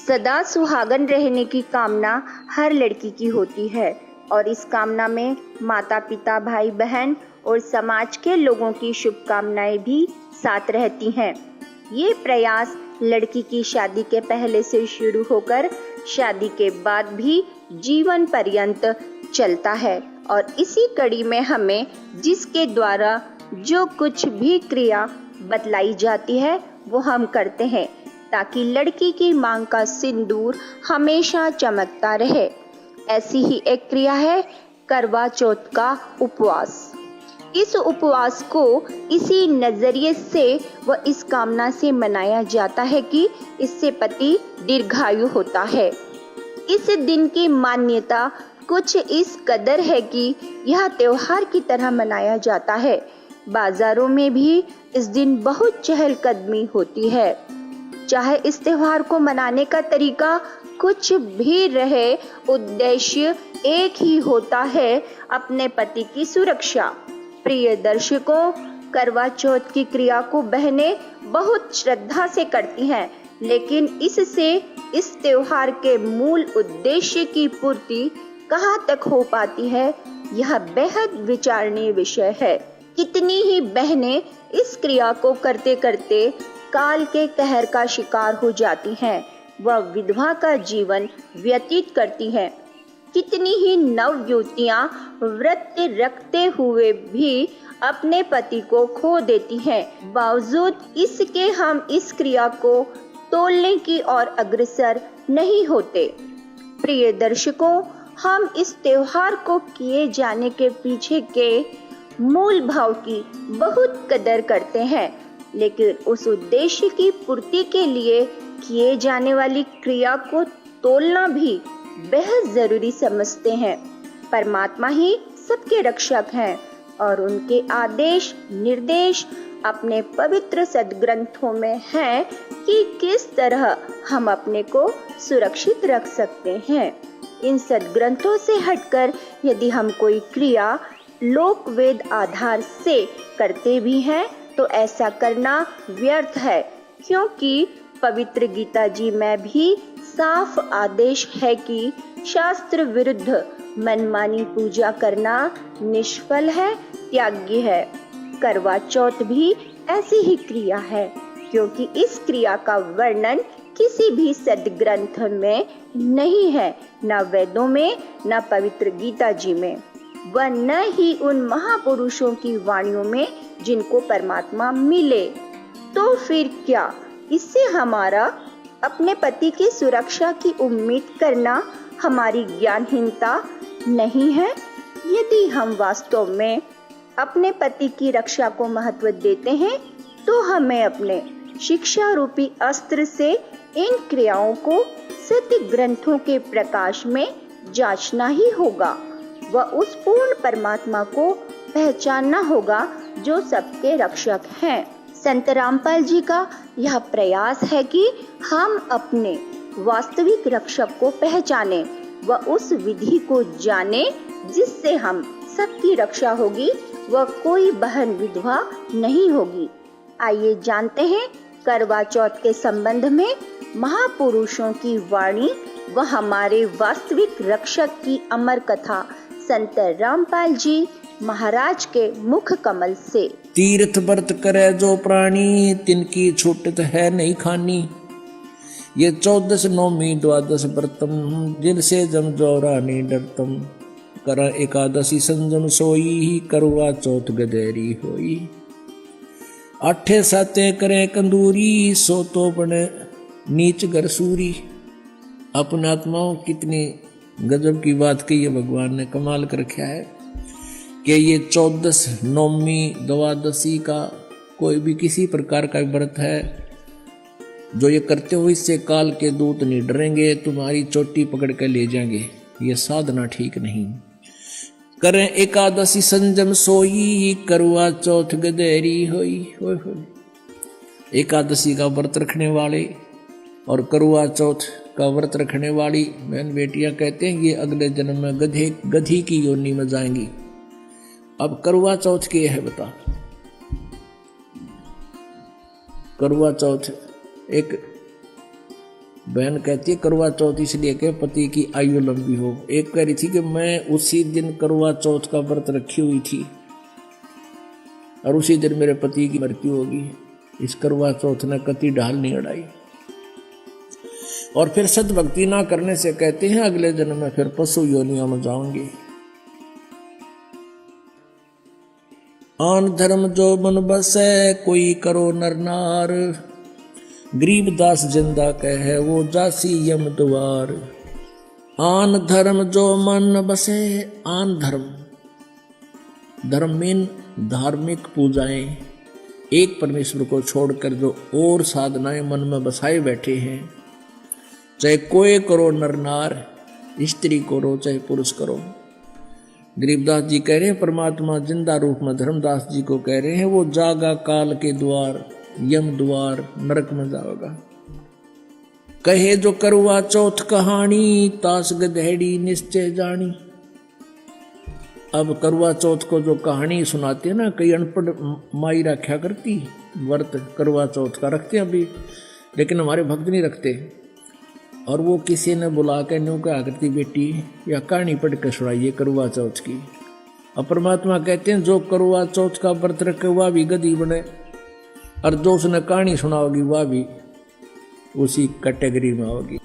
सदा सुहागन रहने की कामना हर लड़की की होती है और इस कामना में माता पिता, भाई बहन और समाज के लोगों की शुभकामनाएं भी साथ रहती हैं। ये प्रयास लड़की की शादी के पहले से शुरू होकर शादी के बाद भी जीवन पर्यंत चलता है और इसी कड़ी में हमें जिसके द्वारा जो कुछ भी क्रिया बतलाई जाती है वो हम करते हैं ताकि लड़की की मांग का सिंदूर हमेशा चमकता रहे। ऐसी ही एक क्रिया है करवा चौथ का उपवास। इस उपवास को इसी नजरिए से व इस कामना से मनाया जाता है कि इससे पति दीर्घायु होता है। इस दिन की मान्यता कुछ इस कदर है कि यह त्योहार की तरह मनाया जाता है। बाजारों में भी इस दिन बहुत चहलकदमी होती है। चाहे इस त्योहार को मनाने का तरीका कुछ भी रहे, उद्देश्य एक ही होता है, अपने पति की सुरक्षा। प्रिय दर्शकों, करवा चौथ की क्रिया को बहनें बहुत श्रद्धा से करती हैं, लेकिन इससे इस त्योहार के मूल उद्देश्य की पूर्ति कहाँ तक हो पाती है, यह बेहद विचारणीय विषय है। कितनी ही बहनें इस क्रिया को करते करते काल के कहर का शिकार हो जाती हैं, वह विधवा का जीवन व्यतीत करती हैं। कितनी ही नवयुवतियां व्रत रखते हुए भी अपने पति को खो देती हैं। बावजूद इसके हम इस क्रिया को तोलने की ओर अग्रसर नहीं होते। प्रिय दर्शकों, हम इस त्योहार को किए जाने के पीछे के मूल भाव की बहुत कदर करते हैं, लेकिन उस उद्देश्य की पूर्ति के लिए किए जाने वाली क्रिया को तोलना भी बेहद जरूरी समझते हैं। परमात्मा ही सबके रक्षक हैं और उनके आदेश निर्देश अपने पवित्र सद्ग्रंथों में हैं कि किस तरह हम अपने को सुरक्षित रख सकते हैं। इन सद्ग्रंथों से हटकर यदि हम कोई क्रिया लोक वेद आधार से करते भी हैं तो ऐसा करना व्यर्थ है, क्योंकि पवित्र गीता जी में भी साफ आदेश है कि शास्त्र विरुद्ध मनमानी पूजा करना निष्फल है, त्याज्य है। करवा चौथ भी ऐसी ही क्रिया है, क्योंकि इस क्रिया का वर्णन किसी भी सद्ग्रंथ में नहीं है, न वेदों में, न पवित्र गीता जी में, व न ही उन महापुरुषों की वाणियों में जिनको परमात्मा मिले। तो फिर क्या इससे हमारा अपने पति की सुरक्षा की उम्मीद करना हमारी ज्ञानहीनता नहीं है? यदि हम वास्तव में अपने पति की रक्षा को महत्व देते हैं तो हमें अपने शिक्षा रूपी अस्त्र से इन क्रियाओं को सत्य ग्रंथों के प्रकाश में जांचना ही होगा व उस पूर्ण परमात्मा को पहचानना होगा जो सबके रक्षक हैं। संत रामपाल जी का यह प्रयास है कि हम अपने वास्तविक रक्षक को पहचाने व उस विधि को जाने जिससे हम सबकी रक्षा होगी व कोई बहन विधवा नहीं होगी। आइए जानते हैं करवा चौथ के संबंध में महापुरुषों की वाणी व हमारे वास्तविक रक्षक की अमर कथा संत रामपाल जी महाराज के मुख कमल से। तीर्थ व्रत करे जो प्राणी, तिनकी छूटत है नहीं खानी। ये 14 नौमी द्वादश व्रतम, जिनसे जम जौरानी डरतम। कर एकादशी संजम सोई, करवा चौथ गदेरी होई। 8 साते करे कंदूरी, सो तो बने नीच गरसूरी। अपने आत्माओं कितनी गजब की बात कही है, भगवान ने कमाल कर रखा है कि ये 14 नौमी द्वादशी का कोई भी किसी प्रकार का व्रत है जो ये करते हो, इससे काल के दूत नहीं डरेंगे, तुम्हारी चोटी पकड़ कर ले जाएंगे। ये साधना ठीक नहीं। करें एकादशी संजम सोई, करवा चौथ गदेरी होई। एकादशी का व्रत रखने वाले और करवा चौथ का व्रत रखने वाली बहन बेटियां कहते हैं ये अगले जन्म में गधी की योनि में जाएंगी। अब करवा चौथ क्या है बता। करवा चौथ एक बहन कहती है करवा चौथ इसलिए के पति की आयु लंबी हो। एक कह रही थी कि मैं उसी दिन करवा चौथ का व्रत रखी हुई थी और उसी दिन मेरे पति की मृत्यु होगी। इस करवा चौथ ने कति ढाल नहीं अड़ाई। और फिर सद्भक्ति ना करने से कहते हैं अगले जन्म में फिर पशु योनियों में जाऊंगी। आन धर्म जो मन बसे कोई करो नर नार, गरीबदास जिंदा कहे वो जासी यम द्वार। आन धर्म जो मन बसे, आन धर्म, धर्म मीन धार्मिक पूजाएं, एक परमेश्वर को छोड़कर जो और साधनाएं मन में बसाए बैठे हैं, चाहे कोई करो नर नार, स्त्री करो चाहे पुरुष करो। गरीबदास जी कह रहे हैं परमात्मा जिंदा रूप में धर्मदास जी को कह रहे हैं वो जागा काल के द्वार, यम द्वार, नरक में जाओगा। कहे जो करवा चौथ कहानी, तास गधेड़ी निश्चय जानी। अब करवा चौथ को जो कहानी सुनाते हैं ना, कई अनपढ़ माई रखा करती व्रत करवा चौथ का रखते हैं अभी, लेकिन हमारे भक्त नहीं रखते। और वो किसी ने बुला के न्यू कहा करती बेटी या कहानी पढ़ के सुनाइए करवा चौथ की। अब परमात्मा कहते हैं जो करवा चौथ का व्रत रखे वह भी गधी बने, और जो उसने कहानी सुनाओगी वह भी उसी कैटेगरी में होगी।